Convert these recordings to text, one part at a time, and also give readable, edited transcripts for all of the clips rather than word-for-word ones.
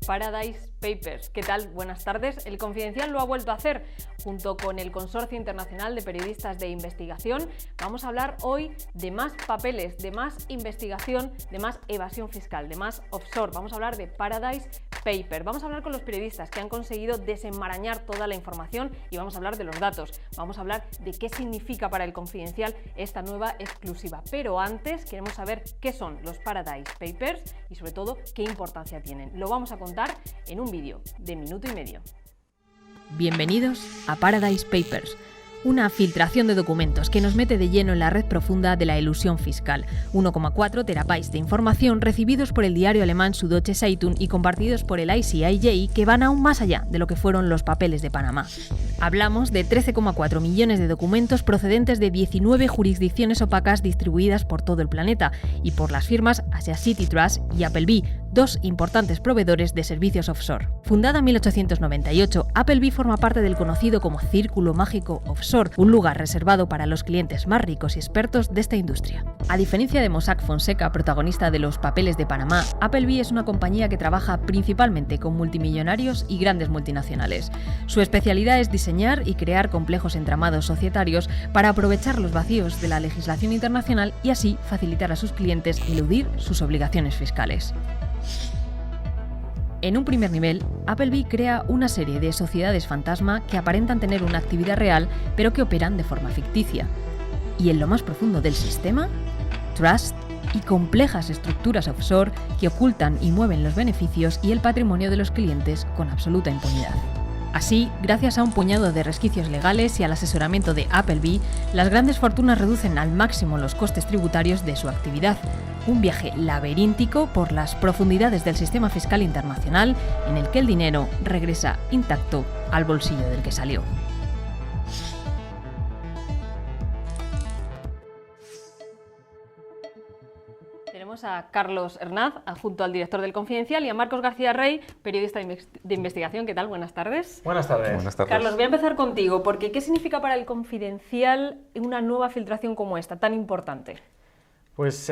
Paradise Papers. ¿Qué tal? Buenas tardes. El Confidencial lo ha vuelto a hacer junto con el Consorcio Internacional de Periodistas de Investigación. Vamos a hablar hoy de más papeles, de más investigación, de más evasión fiscal, de más offshore. Vamos a hablar de Paradise Papers. Vamos a hablar con los periodistas que han conseguido desenmarañar toda la información y vamos a hablar de los datos. Vamos a hablar de qué significa para el Confidencial esta nueva exclusiva. Pero antes queremos saber qué son los Paradise Papers y sobre todo qué importancia tienen. Lo vamos a contar en un vídeo de minuto y medio. Bienvenidos a Paradise Papers, una filtración de documentos que nos mete de lleno en la red profunda de la elusión fiscal. 1,4 terabytes de información recibidos por el diario alemán Süddeutsche Zeitung y compartidos por el ICIJ que van aún más allá de lo que fueron los papeles de Panamá. Hablamos de 13,4 millones de documentos procedentes de 19 jurisdicciones opacas distribuidas por todo el planeta y por las firmas Asia City Trust y Appleby, dos importantes proveedores de servicios offshore. Fundada en 1898, Appleby forma parte del conocido como Círculo Mágico Offshore, un lugar reservado para los clientes más ricos y expertos de esta industria. A diferencia de Mossack Fonseca, protagonista de los papeles de Panamá, Appleby es una compañía que trabaja principalmente con multimillonarios y grandes multinacionales. Su especialidad es diseñar y crear complejos entramados societarios para aprovechar los vacíos de la legislación internacional y así facilitar a sus clientes eludir sus obligaciones fiscales. En un primer nivel, Appleby crea una serie de sociedades fantasma que aparentan tener una actividad real, pero que operan de forma ficticia. Y en lo más profundo del sistema, trust y complejas estructuras offshore que ocultan y mueven los beneficios y el patrimonio de los clientes con absoluta impunidad. Así, gracias a un puñado de resquicios legales y al asesoramiento de Appleby, las grandes fortunas reducen al máximo los costes tributarios de su actividad. Un viaje laberíntico por las profundidades del sistema fiscal internacional en el que el dinero regresa intacto al bolsillo del que salió. Tenemos a Carlos Hernández, adjunto al director del Confidencial, y a Marcos García Rey, periodista de investigación. ¿Qué tal? Buenas tardes. Buenas tardes. Buenas tardes. Carlos, voy a empezar contigo, porque ¿qué significa para el Confidencial una nueva filtración como esta, tan importante? Pues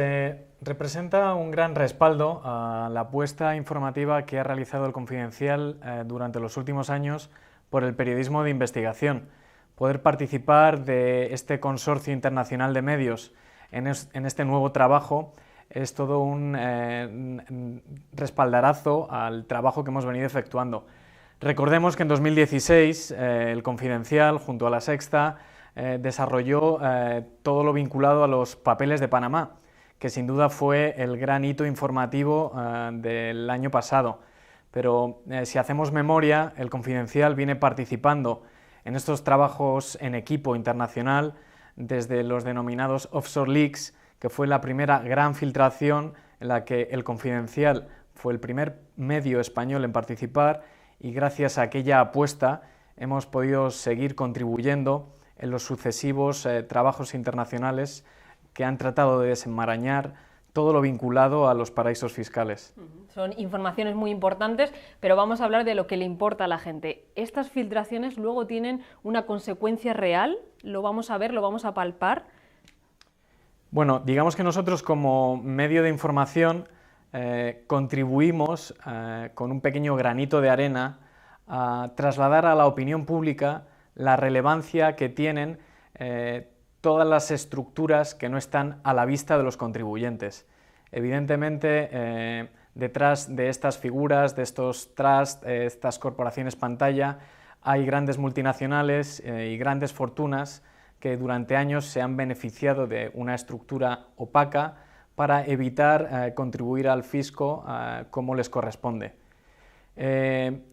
representa un gran respaldo a la apuesta informativa que ha realizado el Confidencial durante los últimos años por el periodismo de investigación. Poder participar de este consorcio internacional de medios en este nuevo trabajo es todo un respaldarazo al trabajo que hemos venido efectuando. Recordemos que en 2016 el Confidencial, junto a La Sexta, desarrolló todo lo vinculado a los papeles de Panamá, que sin duda fue el gran hito informativo del año pasado. Pero si hacemos memoria, el Confidencial viene participando en estos trabajos en equipo internacional desde los denominados Offshore Leaks, que fue la primera gran filtración en la que el Confidencial fue el primer medio español en participar y gracias a aquella apuesta hemos podido seguir contribuyendo en los sucesivos trabajos internacionales que han tratado de desenmarañar todo lo vinculado a los paraísos fiscales. Son informaciones muy importantes, pero vamos a hablar de lo que le importa a la gente. ¿Estas filtraciones luego tienen una consecuencia real? ¿Lo vamos a ver, lo vamos a palpar? Bueno, digamos que nosotros como medio de información contribuimos con un pequeño granito de arena a trasladar a la opinión pública la relevancia que tienen todas las estructuras que no están a la vista de los contribuyentes. Evidentemente, detrás de estas figuras, de estos trusts, estas corporaciones pantalla, hay grandes multinacionales y grandes fortunas que durante años se han beneficiado de una estructura opaca para evitar contribuir al fisco como les corresponde.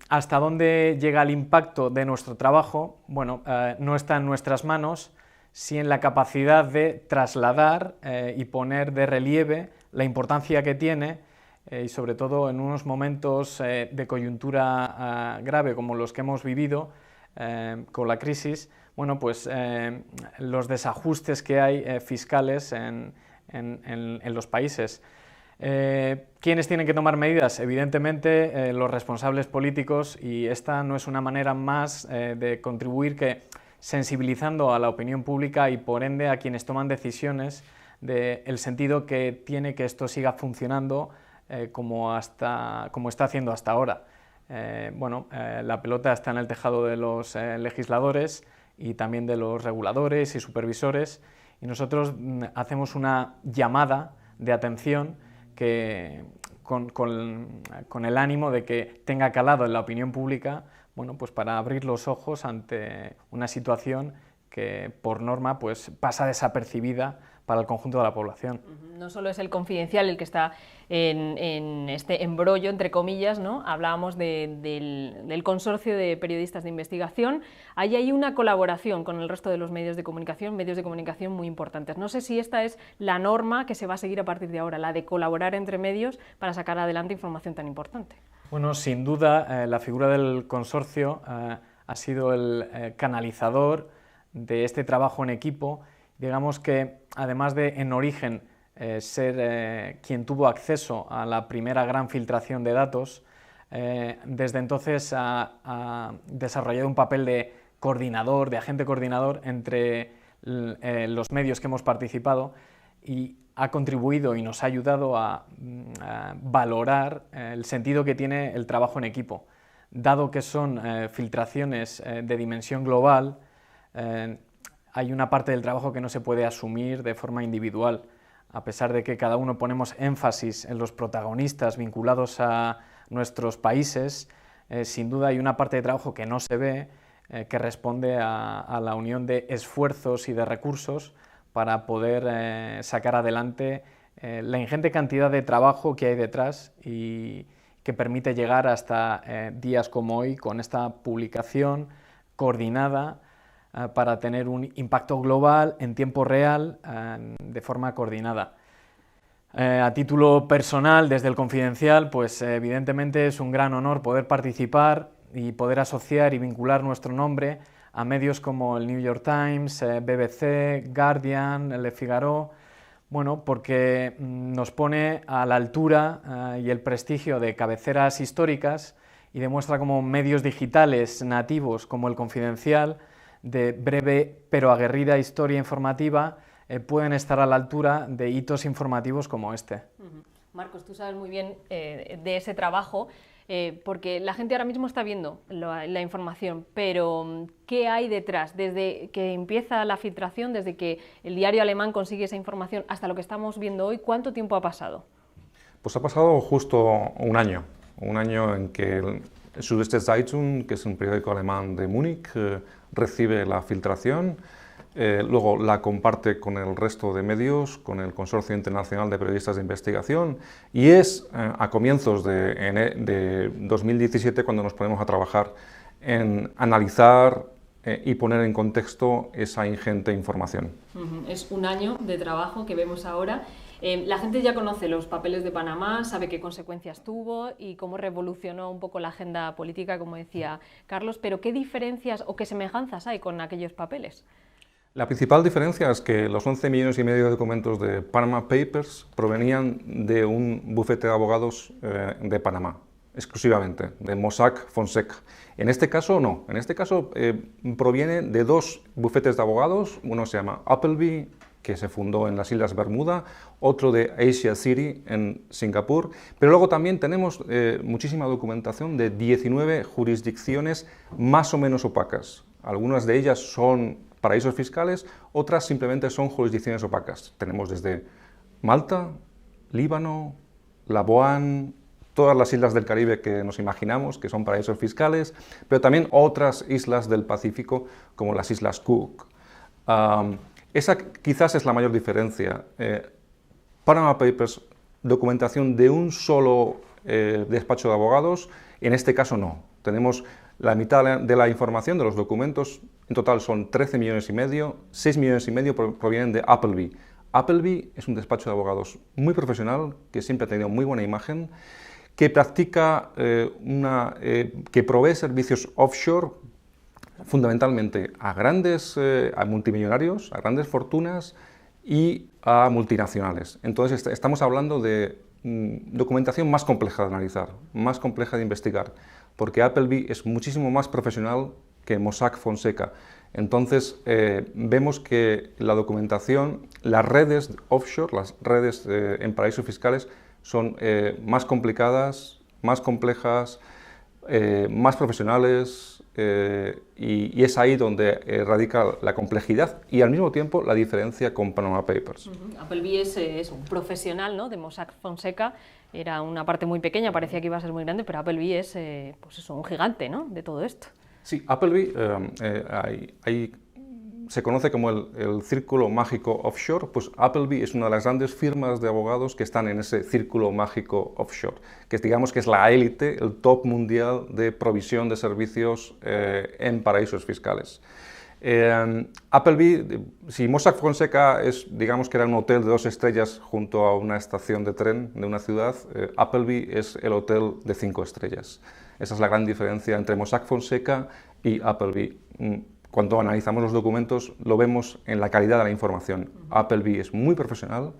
¿Hasta dónde llega el impacto de nuestro trabajo? Bueno, no está en nuestras manos, sí en la capacidad de trasladar y poner de relieve la importancia que tiene y sobre todo en unos momentos de coyuntura grave como los que hemos vivido con la crisis, bueno, pues los desajustes que hay fiscales en los países. ¿Quiénes tienen que tomar medidas? Evidentemente los responsables políticos, y esta no es una manera más de contribuir que sensibilizando a la opinión pública y por ende a quienes toman decisiones del sentido que tiene que esto siga funcionando como está haciendo hasta ahora. la pelota está en el tejado de los legisladores y también de los reguladores y supervisores, y nosotros hacemos una llamada de atención que, con el ánimo de que tenga calado en la opinión pública, pues para abrir los ojos ante una situación que por norma pues pasa desapercibida para el conjunto de la población. No solo es el Confidencial el que está en este embrollo, entre comillas, ¿no? Hablábamos del consorcio de periodistas de investigación. Ahí hay una colaboración con el resto de los medios de comunicación muy importantes. No sé si esta es la norma que se va a seguir a partir de ahora, la de colaborar entre medios para sacar adelante información tan importante. Bueno, sin duda, la figura del consorcio ha sido el canalizador de este trabajo en equipo. Digamos que, además de en origen ser quien tuvo acceso a la primera gran filtración de datos, desde entonces ha desarrollado un papel de coordinador, de agente coordinador entre los medios que hemos participado, y ha contribuido y nos ha ayudado a valorar el sentido que tiene el trabajo en equipo. Dado que son filtraciones de dimensión global, hay una parte del trabajo que no se puede asumir de forma individual. A pesar de que cada uno ponemos énfasis en los protagonistas vinculados a nuestros países, sin duda hay una parte de trabajo que no se ve, que responde a la unión de esfuerzos y de recursos para poder sacar adelante la ingente cantidad de trabajo que hay detrás y que permite llegar hasta días como hoy con esta publicación coordinada para tener un impacto global en tiempo real de forma coordinada. A título personal, desde el Confidencial, pues evidentemente es un gran honor poder participar y poder asociar y vincular nuestro nombre a medios como el New York Times, BBC, Guardian, Le Figaro, porque nos pone a la altura y el prestigio de cabeceras históricas y demuestra cómo medios digitales nativos como el Confidencial, de breve pero aguerrida historia informativa, pueden estar a la altura de hitos informativos como este. Marcos, tú sabes muy bien de ese trabajo, porque la gente ahora mismo está viendo la información, pero ¿qué hay detrás? Desde que empieza la filtración, desde que el diario alemán consigue esa información hasta lo que estamos viendo hoy, ¿cuánto tiempo ha pasado? Pues ha pasado justo un año en que el Süddeutsche Zeitung, que es un periódico alemán de Múnich, recibe la filtración, luego la comparte con el resto de medios, con el Consorcio Internacional de Periodistas de Investigación, y es a comienzos de 2017 cuando nos ponemos a trabajar en analizar y poner en contexto esa ingente información. Es un año de trabajo que vemos ahora. La gente ya conoce los papeles de Panamá, sabe qué consecuencias tuvo y cómo revolucionó un poco la agenda política, como decía Carlos, pero ¿qué diferencias o qué semejanzas hay con aquellos papeles? La principal diferencia es que los 11,5 millones de documentos de Panama Papers provenían de un bufete de abogados de Panamá, exclusivamente, de Mossack Fonseca. En este caso no, en este caso proviene de dos bufetes de abogados, uno se llama Appleby, que se fundó en las Islas Bermuda, otro de Asia City en Singapur, pero luego también tenemos muchísima documentación de 19 jurisdicciones más o menos opacas. Algunas de ellas son paraísos fiscales, otras simplemente son jurisdicciones opacas. Tenemos desde Malta, Líbano, Labuan, todas las islas del Caribe que nos imaginamos que son paraísos fiscales, pero también otras islas del Pacífico como las Islas Cook. Esa quizás es la mayor diferencia. Panama Papers, documentación de un solo despacho de abogados, en este caso no. Tenemos la mitad de la información de los documentos, en total son 13,5 millones, 6,5 millones provienen de Appleby. Appleby es un despacho de abogados muy profesional, que siempre ha tenido muy buena imagen, que practica, que provee servicios offshore fundamentalmente a a multimillonarios, a grandes fortunas y a multinacionales. Entonces estamos hablando de documentación más compleja de analizar, más compleja de investigar, porque Appleby es muchísimo más profesional que Mossack Fonseca. Entonces vemos que la documentación, las redes offshore, las redes en paraísos fiscales son más complicadas, más complejas, más profesionales, y es ahí donde radica la complejidad y al mismo tiempo la diferencia con Panama Papers. Appleby es un profesional, ¿no?, de Mossack Fonseca. Era una parte muy pequeña, parecía que iba a ser muy grande, pero Appleby es pues eso, un gigante, ¿no?, de todo esto. Sí, Appleby se conoce como el círculo mágico offshore. Pues Appleby es una de las grandes firmas de abogados que están en ese círculo mágico offshore, que digamos que es la élite, el top mundial de provisión de servicios en paraísos fiscales. Appleby, si Mossack Fonseca digamos que era un hotel de 2 estrellas junto a una estación de tren de una ciudad, Appleby es el hotel de 5 estrellas. Esa es la gran diferencia entre Mossack Fonseca y Appleby. Cuando analizamos los documentos lo vemos en la calidad de la información. Appleby es muy profesional,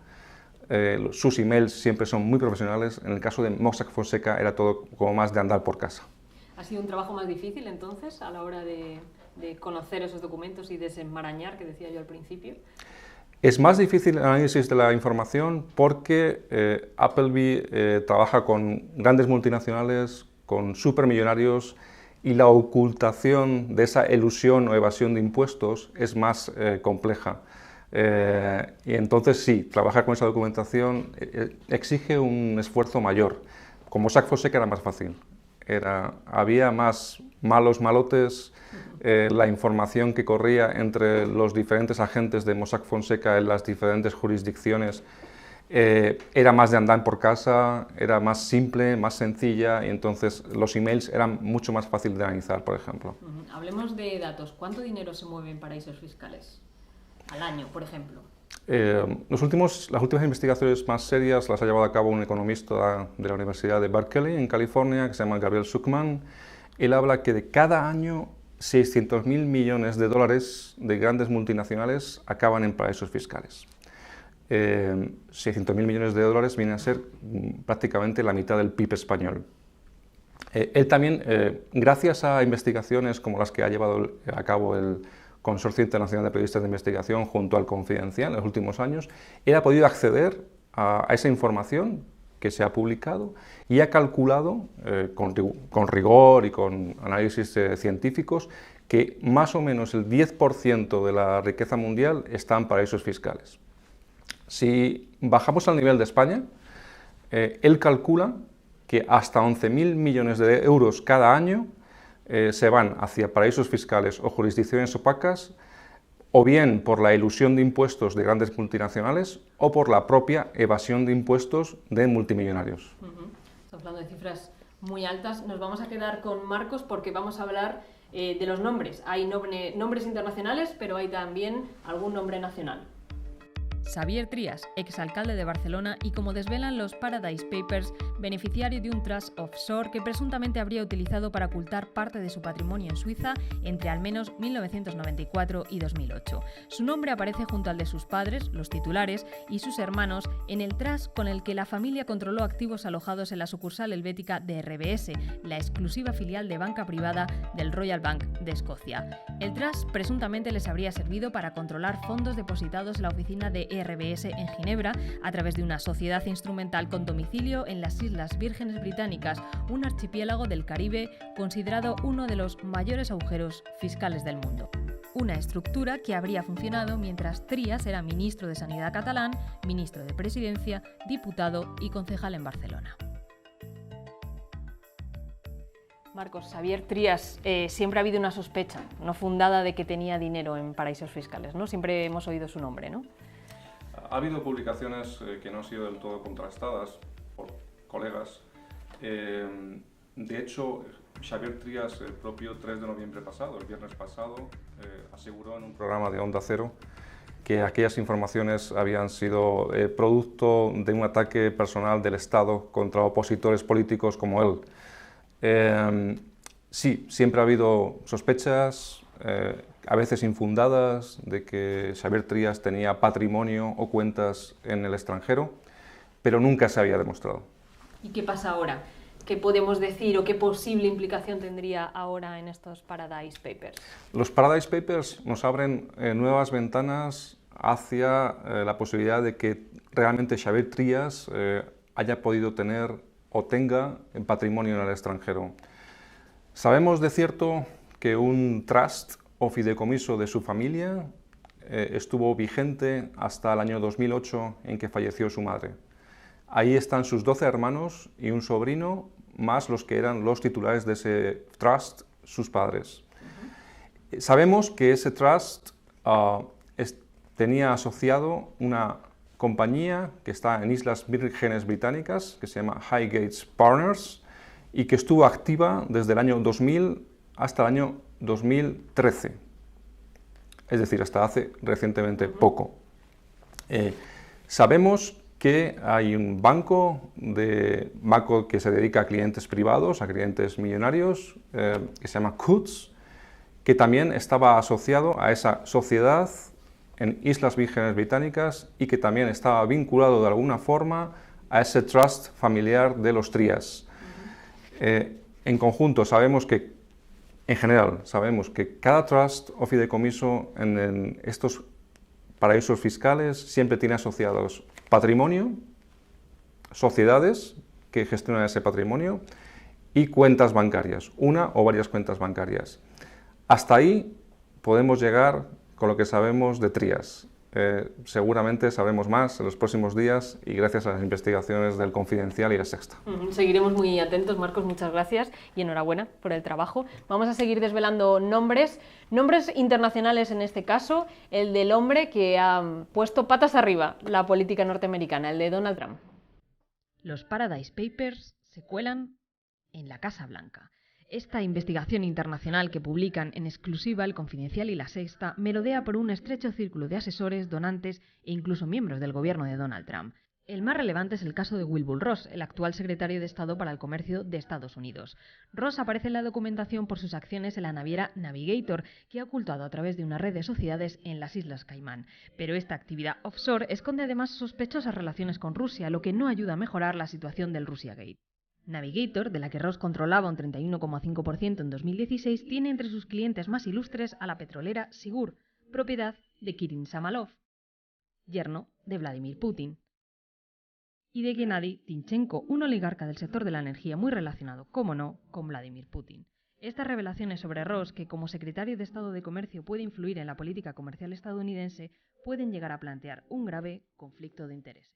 sus emails siempre son muy profesionales. En el caso de Mossack Fonseca era todo como más de andar por casa. ¿Ha sido un trabajo más difícil entonces a la hora de conocer esos documentos y desenmarañar, que decía yo al principio? Es más difícil el análisis de la información porque Appleby trabaja con grandes multinacionales, con supermillonarios, y la ocultación de esa elusión o evasión de impuestos es más compleja. Y entonces sí, trabajar con esa documentación exige un esfuerzo mayor. Con Mossack Fonseca era más fácil. Había más malos malotes, la información que corría entre los diferentes agentes de Mossack Fonseca en las diferentes jurisdicciones era más de andar por casa, era más simple, más sencilla, y entonces los emails eran mucho más fáciles de analizar, por ejemplo. Hablemos de datos. ¿Cuánto dinero se mueve en paraísos fiscales al año, por ejemplo? Las últimas investigaciones más serias las ha llevado a cabo un economista de la Universidad de Berkeley, en California, que se llama Gabriel Zucman. Él habla que de cada año 600.000 millones de dólares de grandes multinacionales acaban en paraísos fiscales. 600.000 millones de dólares viene a ser prácticamente la mitad del PIB español. Él también, gracias a investigaciones como las que ha llevado a cabo el Consorcio Internacional de Periodistas de Investigación junto al Confidencial en los últimos años, él ha podido acceder a esa información que se ha publicado y ha calculado con rigor y con análisis científicos que más o menos el 10% de la riqueza mundial está en paraísos fiscales. Si bajamos al nivel de España, él calcula que hasta 11.000 millones de euros cada año se van hacia paraísos fiscales o jurisdicciones opacas, o bien por la elusión de impuestos de grandes multinacionales o por la propia evasión de impuestos de multimillonarios. Estamos hablando de cifras muy altas. Nos vamos a quedar con Marcos porque vamos a hablar de los nombres. Hay nombres internacionales, pero hay también algún nombre nacional. Xavier Trias, exalcalde de Barcelona y, como desvelan los Paradise Papers, beneficiario de un trust offshore que presuntamente habría utilizado para ocultar parte de su patrimonio en Suiza entre al menos 1994 y 2008. Su nombre aparece junto al de sus padres, los titulares, y sus hermanos en el trust con el que la familia controló activos alojados en la sucursal helvética de RBS, la exclusiva filial de banca privada del Royal Bank de Escocia. El trust presuntamente les habría servido para controlar fondos depositados en la oficina de RBS en Ginebra a través de una sociedad instrumental con domicilio en las Islas Vírgenes Británicas, un archipiélago del Caribe considerado uno de los mayores agujeros fiscales del mundo. Una estructura que habría funcionado mientras Trias era ministro de Sanidad catalán, ministro de Presidencia, diputado y concejal en Barcelona. Marcos, Xavier Trias, siempre ha habido una sospecha no fundada de que tenía dinero en paraísos fiscales, ¿no? Siempre hemos oído su nombre, ¿no? Ha habido publicaciones que no han sido del todo contrastadas por colegas. De hecho, Xavier Trias, el propio 3 de noviembre pasado, el viernes pasado, aseguró en un programa de Onda Cero que aquellas informaciones habían sido producto de un ataque personal del Estado contra opositores políticos como él. Sí, siempre ha habido sospechas, a veces infundadas, de que Xavier Trias tenía patrimonio o cuentas en el extranjero, pero nunca se había demostrado. ¿Y qué pasa ahora? ¿Qué podemos decir o qué posible implicación tendría ahora en estos Paradise Papers? Los Paradise Papers nos abren nuevas ventanas hacia la posibilidad de que realmente Xavier Trias haya podido tener o tenga patrimonio en el extranjero. Sabemos de cierto que un trust o fideicomiso de su familia estuvo vigente hasta el año 2008 en que falleció su madre. Ahí están sus 12 hermanos y un sobrino, más los que eran los titulares de ese trust, sus padres. Sabemos que ese trust tenía asociado una compañía que está en Islas Vírgenes Británicas, que se llama Highgate Partners, y que estuvo activa desde el año 2000 hasta el año 2013, es decir, hasta hace recientemente poco. Sabemos que hay un banco que se dedica a clientes privados, a clientes millonarios, que se llama Coutts, que también estaba asociado a esa sociedad en Islas Vírgenes Británicas y que también estaba vinculado de alguna forma a ese trust familiar de los Trias. En conjunto sabemos que, en general, sabemos que cada trust o fideicomiso en estos paraísos fiscales siempre tiene asociados patrimonio, sociedades que gestionan ese patrimonio y cuentas bancarias, una o varias cuentas bancarias. Hasta ahí podemos llegar con lo que sabemos de Trias. Seguramente sabremos más en los próximos días y gracias a las investigaciones del Confidencial y La Sexta. Seguiremos muy atentos, Marcos, muchas gracias y enhorabuena por el trabajo. Vamos a seguir desvelando nombres internacionales en este caso, el del hombre que ha puesto patas arriba la política norteamericana, el de Donald Trump. Los Paradise Papers se cuelan en la Casa Blanca. Esta investigación internacional que publican en exclusiva El Confidencial y La Sexta merodea por un estrecho círculo de asesores, donantes e incluso miembros del gobierno de Donald Trump. El más relevante es el caso de Wilbur Ross, el actual secretario de Estado para el Comercio de Estados Unidos. Ross aparece en la documentación por sus acciones en la naviera Navigator, que ha ocultado a través de una red de sociedades en las Islas Caimán. Pero esta actividad offshore esconde además sospechosas relaciones con Rusia, lo que no ayuda a mejorar la situación del Russiagate. Navigator, de la que Ross controlaba un 31,5% en 2016, tiene entre sus clientes más ilustres a la petrolera Sigur, propiedad de Kirin Samalov, yerno de Vladimir Putin, y de Gennady Timchenko, un oligarca del sector de la energía muy relacionado, como no, con Vladimir Putin. Estas revelaciones sobre Ross, que como secretario de Estado de Comercio puede influir en la política comercial estadounidense, pueden llegar a plantear un grave conflicto de intereses.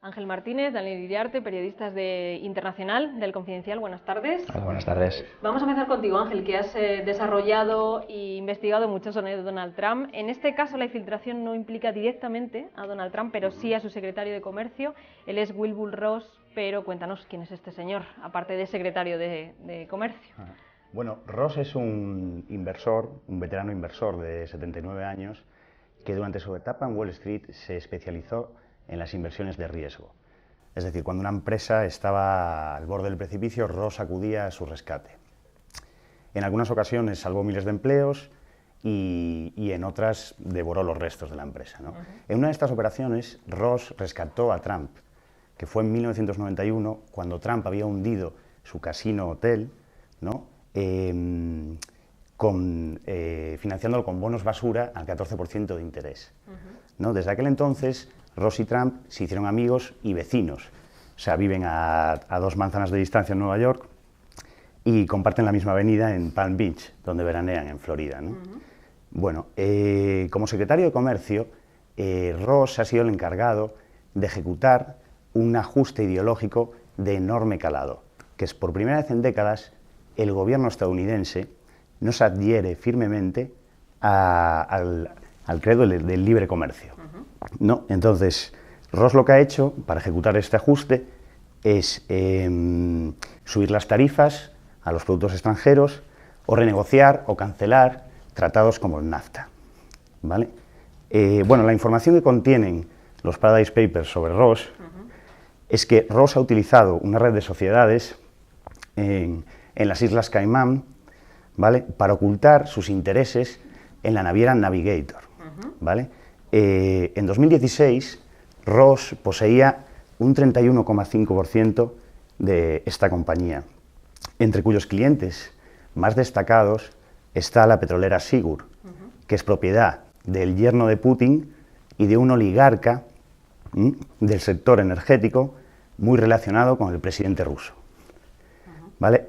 Ángel Martínez, Daniel Iriarte, periodistas de Internacional, del Confidencial, buenas tardes. Hola, buenas tardes. Vamos a empezar contigo, Ángel, que has desarrollado e investigado mucho sobre Donald Trump. En este caso, la infiltración no implica directamente a Donald Trump, pero sí a su secretario de Comercio. Él es Wilbur Ross, pero cuéntanos quién es este señor, aparte de secretario de Comercio. Bueno, Ross es un inversor, un veterano inversor de 79 años, que durante su etapa en Wall Street se especializó en las inversiones de riesgo. Es decir, cuando una empresa estaba al borde del precipicio, Ross acudía a su rescate. En algunas ocasiones salvó miles de empleos y en otras devoró los restos de la empresa, ¿no? En una de estas operaciones, Ross rescató a Trump, que fue en 1991, cuando Trump había hundido su casino hotel, ¿no? Financiándolo con bonos basura al 14% de interés, ¿no? Desde aquel entonces, Ross y Trump se hicieron amigos y vecinos, o sea, viven a 2 manzanas de distancia en Nueva York y comparten la misma avenida en Palm Beach, donde veranean en Florida, ¿no? Bueno, como secretario de Comercio, Ross ha sido el encargado de ejecutar un ajuste ideológico de enorme calado, que es por primera vez en décadas el gobierno estadounidense no se adhiere firmemente al credo del libre comercio. No, entonces, Ross lo que ha hecho para ejecutar este ajuste es subir las tarifas a los productos extranjeros o renegociar o cancelar tratados como el NAFTA, ¿vale? Bueno, la información que contienen los Paradise Papers sobre Ross es que Ross ha utilizado una red de sociedades en las Islas Caimán, ¿vale?, para ocultar sus intereses en la naviera Navigator, ¿vale? En 2016, Ross poseía un 31,5% de esta compañía, entre cuyos clientes más destacados está la petrolera Sigur, que es propiedad del yerno de Putin y de un oligarca del sector energético muy relacionado con el presidente ruso. ¿Vale?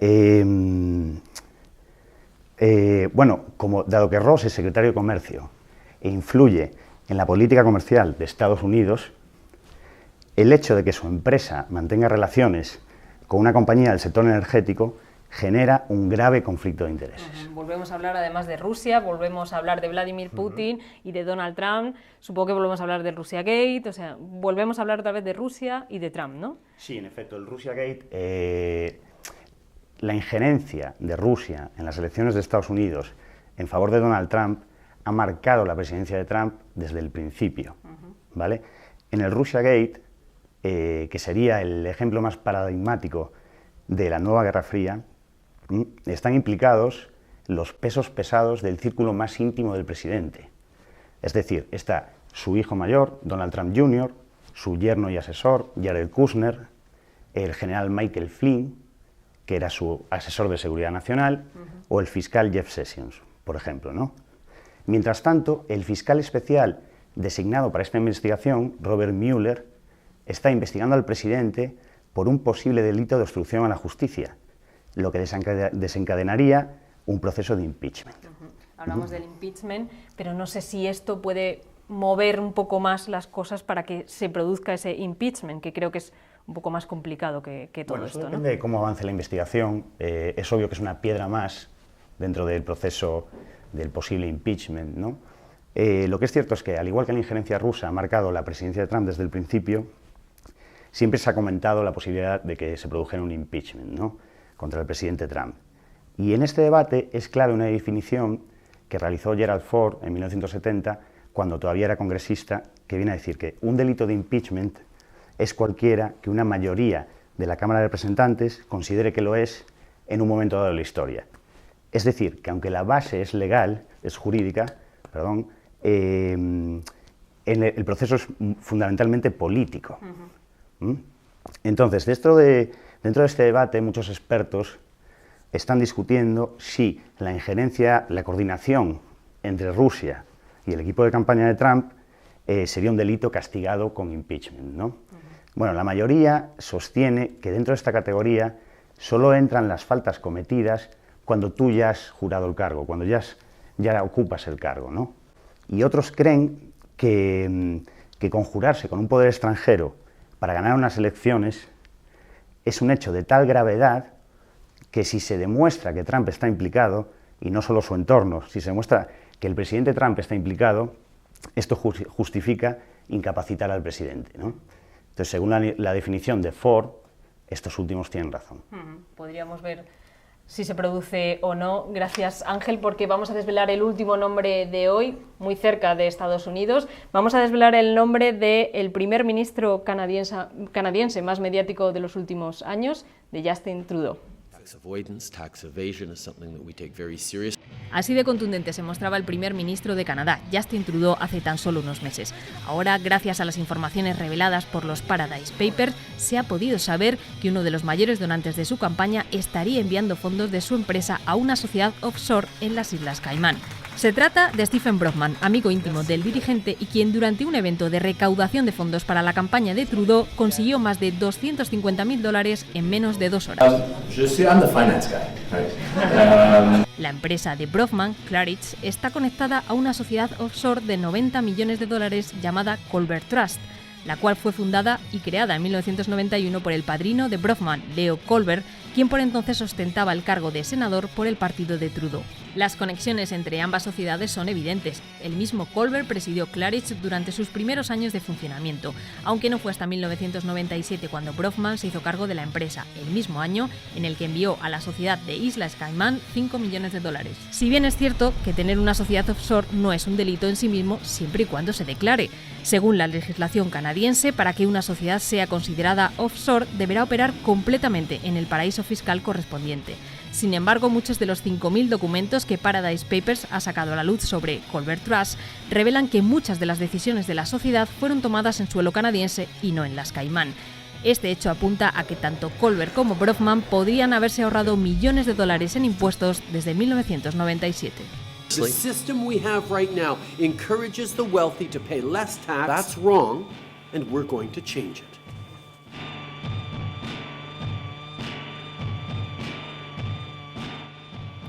Bueno, dado que Ross es secretario de Comercio e influye en la política comercial de Estados Unidos, el hecho de que su empresa mantenga relaciones con una compañía del sector energético genera un grave conflicto de intereses. Volvemos a hablar además de Rusia, volvemos a hablar de Vladimir Putin y de Donald Trump, supongo que volvemos a hablar de Russiagate, o sea, volvemos a hablar otra vez de Rusia y de Trump, ¿no? Sí, en efecto, el Russiagate, la injerencia de Rusia en las elecciones de Estados Unidos en favor de Donald Trump ha marcado la presidencia de Trump desde el principio, ¿vale? En el Russiagate, que sería el ejemplo más paradigmático de la nueva Guerra Fría, están implicados los pesos pesados del círculo más íntimo del presidente. Es decir, está su hijo mayor, Donald Trump Jr., su yerno y asesor, Jared Kushner, el general Michael Flynn, que era su asesor de seguridad nacional, o el fiscal Jeff Sessions, por ejemplo, ¿no? Mientras tanto, el fiscal especial designado para esta investigación, Robert Mueller, está investigando al presidente por un posible delito de obstrucción a la justicia, lo que desencadenaría un proceso de impeachment. Hablamos del impeachment, pero no sé si esto puede mover un poco más las cosas para que se produzca ese impeachment, que creo que es un poco más complicado que todo esto, ¿no? Depende de cómo avance la investigación. Es obvio que es una piedra más dentro del proceso del posible impeachment, ¿no? Lo que es cierto es que, al igual que la injerencia rusa ha marcado la presidencia de Trump desde el principio, siempre se ha comentado la posibilidad de que se produjera un impeachment, ¿no?, contra el presidente Trump. Y en este debate es clave una definición que realizó Gerald Ford en 1970, cuando todavía era congresista, que viene a decir que un delito de impeachment es cualquiera que una mayoría de la Cámara de Representantes considere que lo es en un momento dado de la historia. Es decir, que aunque la base es legal, es jurídica, perdón, el proceso es fundamentalmente político. Entonces, dentro de este debate, muchos expertos están discutiendo si la injerencia, la coordinación entre Rusia y el equipo de campaña de Trump sería un delito castigado con impeachment, ¿no? Bueno, la mayoría sostiene que dentro de esta categoría solo entran las faltas cometidas cuando tú ya has jurado el cargo, cuando ya ocupas el cargo, ¿no? Y otros creen que conjurarse con un poder extranjero para ganar unas elecciones es un hecho de tal gravedad que si se demuestra que Trump está implicado, y no solo su entorno, si se demuestra que el presidente Trump está implicado, esto justifica incapacitar al presidente, ¿no? Entonces, según la definición de Ford, estos últimos tienen razón. Podríamos ver si se produce o no. Gracias, Ángel, porque vamos a desvelar el último nombre de hoy, muy cerca de Estados Unidos. Vamos a desvelar el nombre del primer ministro canadiense más mediático de los últimos años, de Justin Trudeau. Así de contundente se mostraba el primer ministro de Canadá, Justin Trudeau, hace tan solo unos meses. Ahora, gracias a las informaciones reveladas por los Paradise Papers, se ha podido saber que uno de los mayores donantes de su campaña estaría enviando fondos de su empresa a una sociedad offshore en las Islas Caimán. Se trata de Stephen Brofman, amigo íntimo del dirigente y quien durante un evento de recaudación de fondos para la campaña de Trudeau consiguió más de $250.000 en menos de 2 horas. La empresa de Brofman, Claridge, está conectada a una sociedad offshore de $90 millones llamada Colbert Trust, la cual fue fundada y creada en 1991 por el padrino de Brofman, Leo Colbert, quien por entonces ostentaba el cargo de senador por el partido de Trudeau. Las conexiones entre ambas sociedades son evidentes. El mismo Colbert presidió Claridge durante sus primeros años de funcionamiento, aunque no fue hasta 1997 cuando Brofman se hizo cargo de la empresa, el mismo año en el que envió a la sociedad de Islas Caimán $5 millones. Si bien es cierto que tener una sociedad offshore no es un delito en sí mismo siempre y cuando se declare. Según la legislación canadiense, para que una sociedad sea considerada offshore deberá operar completamente en el paraíso fiscal correspondiente. Sin embargo, muchos de los 5.000 documentos que Paradise Papers ha sacado a la luz sobre Colbert Trust revelan que muchas de las decisiones de la sociedad fueron tomadas en suelo canadiense y no en las Caimán. Este hecho apunta a que tanto Colbert como Brofman podrían haberse ahorrado millones de dólares en impuestos desde 1997. The system we have right now encourages the wealthy to pay less tax. That's wrong, and we're going to change it.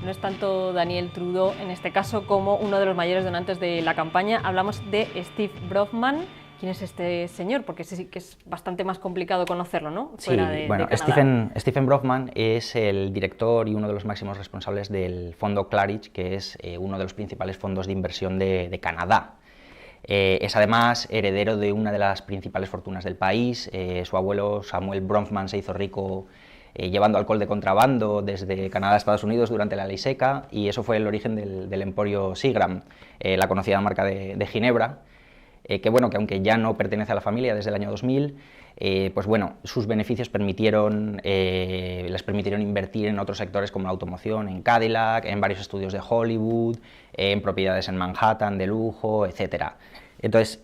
No es tanto Daniel Trudeau en este caso como uno de los mayores donantes de la campaña. Hablamos de Steve Bronfman. ¿Quién es este señor? Porque sí que es bastante más complicado conocerlo, ¿no? Fuera de Canadá. Stephen Bronfman es el director y uno de los máximos responsables del fondo Claridge, que es uno de los principales fondos de inversión de Canadá. Es además heredero de una de las principales fortunas del país. Su abuelo Samuel Bronfman se hizo rico llevando alcohol de contrabando desde Canadá a Estados Unidos durante la ley seca, y eso fue el origen del emporio Seagram, la conocida marca de Ginebra, que aunque ya no pertenece a la familia desde el año 2000, sus beneficios les permitieron invertir en otros sectores como la automoción, en Cadillac, en varios estudios de Hollywood, en propiedades en Manhattan de lujo, etc. Entonces,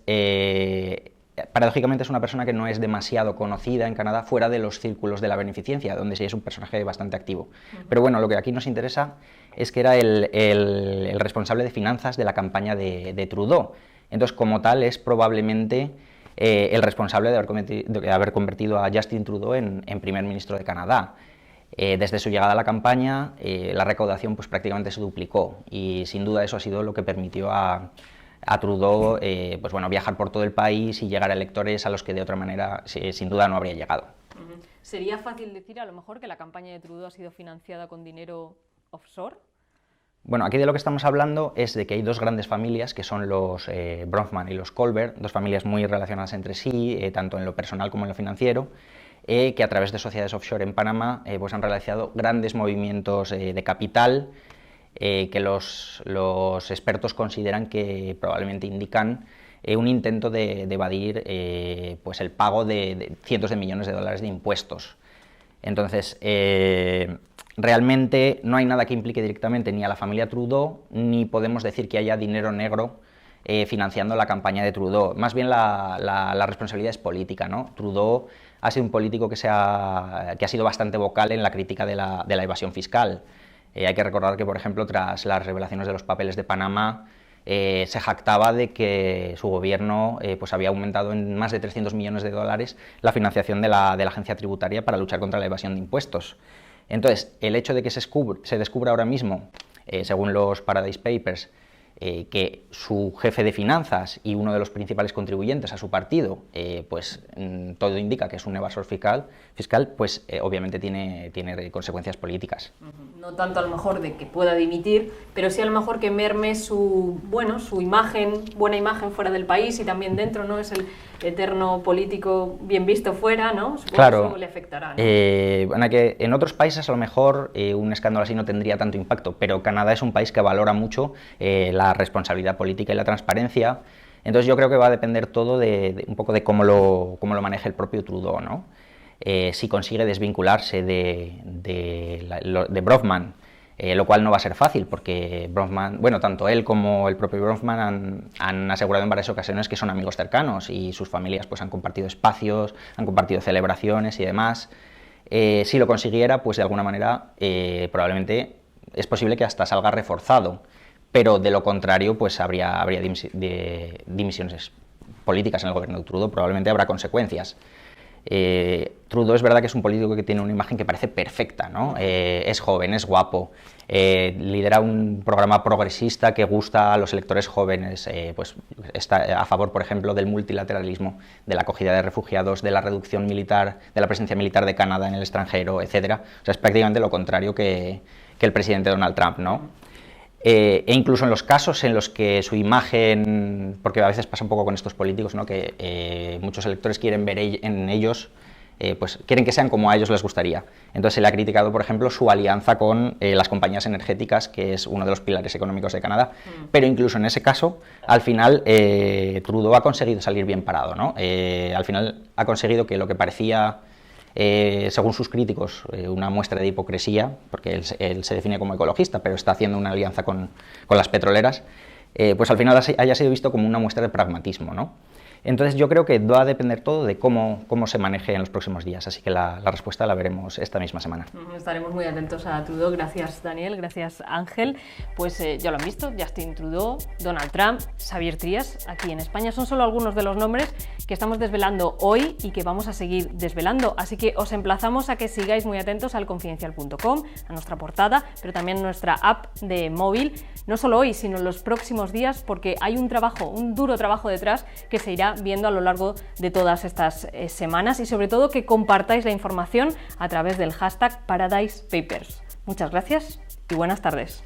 paradójicamente es una persona que no es demasiado conocida en Canadá fuera de los círculos de la beneficencia, donde sí es un personaje bastante activo. Pero bueno, lo que aquí nos interesa es que era el responsable de finanzas de la campaña de Trudeau. Entonces, como tal, es probablemente el responsable de haber convertido a Justin Trudeau en primer ministro de Canadá. Desde su llegada a la campaña, la recaudación prácticamente se duplicó, y sin duda eso ha sido lo que permitió a Trudeau viajar por todo el país y llegar a electores a los que de otra manera sin duda no habría llegado. ¿Sería fácil decir a lo mejor que la campaña de Trudeau ha sido financiada con dinero offshore? Bueno, aquí de lo que estamos hablando es de que hay dos grandes familias, que son los Bronfman y los Colbert, dos familias muy relacionadas entre sí, tanto en lo personal como en lo financiero, que a través de sociedades offshore en Panamá han realizado grandes movimientos de capital, que los expertos consideran que probablemente indican un intento de evadir el pago de cientos de millones de dólares de impuestos. Entonces, realmente no hay nada que implique directamente ni a la familia Trudeau, ni podemos decir que haya dinero negro financiando la campaña de Trudeau. Más bien la responsabilidad es política, ¿no? Trudeau ha sido un político que ha sido bastante vocal en la crítica de la evasión fiscal. Hay que recordar que, por ejemplo, tras las revelaciones de los papeles de Panamá, se jactaba de que su gobierno había aumentado en más de 300 millones de dólares la financiación de la agencia tributaria para luchar contra la evasión de impuestos. Entonces, el hecho de que se descubra ahora mismo, según los Paradise Papers, que su jefe de finanzas y uno de los principales contribuyentes a su partido, todo indica que es un evasor fiscal, obviamente tiene consecuencias políticas. No tanto a lo mejor de que pueda dimitir, pero sí a lo mejor que merme su buena imagen fuera del país y también dentro, ¿no? Es el eterno político bien visto fuera, ¿no? Supongo claro, que eso le afectará, ¿no? Que en otros países a lo mejor un escándalo así no tendría tanto impacto, pero Canadá es un país que valora mucho la responsabilidad política y la transparencia. Entonces yo creo que va a depender todo un poco de cómo lo maneje el propio Trudeau, ¿no? Si consigue desvincularse de Bronfman, lo cual no va a ser fácil, porque Bronfman, tanto él como el propio Bronfman han asegurado en varias ocasiones que son amigos cercanos, y sus familias han compartido espacios, han compartido celebraciones y demás. Si lo consiguiera, de alguna manera probablemente es posible que hasta salga reforzado, pero de lo contrario habría dimisiones políticas en el gobierno de Trudeau, probablemente habrá consecuencias. Trudeau es verdad que es un político que tiene una imagen que parece perfecta, ¿no? Es joven, es guapo, lidera un programa progresista que gusta a los electores jóvenes, está a favor, por ejemplo, del multilateralismo, de la acogida de refugiados, de la reducción militar, de la presencia militar de Canadá en el extranjero, etc. O sea, es prácticamente lo contrario que el presidente Donald Trump, ¿no? E incluso en los casos en los que su imagen, porque a veces pasa un poco con estos políticos, ¿no? Que muchos electores quieren ver en ellos, quieren que sean como a ellos les gustaría. Entonces se le ha criticado, por ejemplo, su alianza con las compañías energéticas, que es uno de los pilares económicos de Canadá. Pero incluso en ese caso, al final, Trudeau ha conseguido salir bien parado, ¿no? Al final ha conseguido que lo que parecía, según sus críticos, una muestra de hipocresía, porque él se define como ecologista, pero está haciendo una alianza con las petroleras, al final haya sido visto como una muestra de pragmatismo, ¿no? Entonces yo creo que va a depender todo de cómo se maneje en los próximos días, así que la respuesta la veremos esta misma semana. Estaremos muy atentos a Trudeau. Gracias, Daniel, gracias, Ángel. Pues ya lo han visto, Justin Trudeau, Donald Trump, Xavier Trias, aquí en España son solo algunos de los nombres que estamos desvelando hoy y que vamos a seguir desvelando, así que os emplazamos a que sigáis muy atentos al confidencial.com, a nuestra portada, pero también a nuestra app de móvil, no solo hoy, sino en los próximos días, porque hay un duro trabajo detrás que se irá viendo a lo largo de todas estas semanas, y sobre todo que compartáis la información a través del hashtag Paradise Papers. Muchas gracias y buenas tardes.